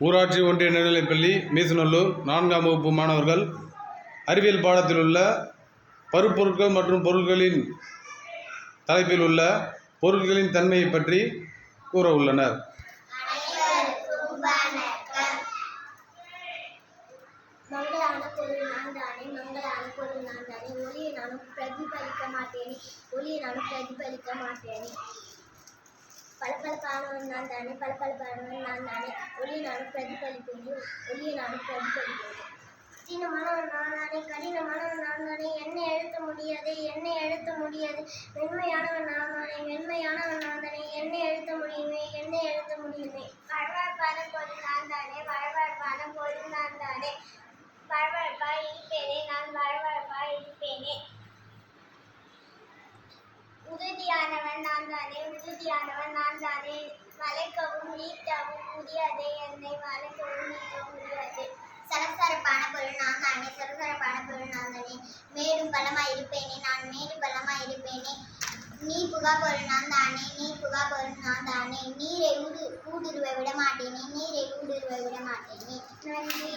ஊராட்சி ஒன்றிய நடுநிலைப்பள்ளி மீசநல்லூர் 4ஆம் வகுப்பு மாணவர்கள் அறிவியல் பாடத்தில் உள்ள பருப்பொருட்கள் மற்றும் பொருட்களின் தலைப்பில் உள்ள பொருட்களின் தன்மையை பற்றி கூற உள்ளனர். மங்களான பொருள் நான் தானே, மங்களான பொருள் நான் தானே, ஒளியை நானும் பிரதிபலிக்க மாட்டேனே, ஒளியை நானும் பிரதிபலிக்க மாட்டேனே. பளபளப்பானவன் நான் தானே, பளபளப்பானவன் நான் தானே, ஒளியை நானும் பிரதிபலிப்பேனே, ஒளியை நானும் பிரதிபலிப்பேனே. கடினமானவன் நான் தானே, கடினமானவன் நான் தானே, என்னை எழுத்த முடியாது, என்னை எழுத்த முடியாது. மென்மையானவன் நான் தானே, மென்மையானவன் நான் தானே, என்னை எழுத்த முடியுமே, என்னை எழுத்த முடியுமே. வழவழப்பான பொருள் நான் தானே, வழவழப்பான பொருள் நான் தானே, வழவழப்பாய் இருப்பேனே, நான் வழவழப்பாய் இருப்பேனே. உறுதியானவன் நான் தானே, உறுதியானவன் நான் தானே, வளைக்கவும் நீட்டவும் முடியாதே, என்னை வளைக்கவும் நீட்டவும் முடியாது. சரசரப்பான பொருள் நான் தானே, சரசரப்பான பொருள் நான் தானே, மேடும் பள்ளமாய் இருப்பேனே, நான் மேடும் பள்ளமாய் இருப்பேனே. நீர் புகா பொருள் நான் தானே, நீர் புகா பொருள் நான் தானே, நீரை ஊடுருவ விட மாட்டேனே, நீரை ஊடுருவ விட மாட்டேனே. நன்றி.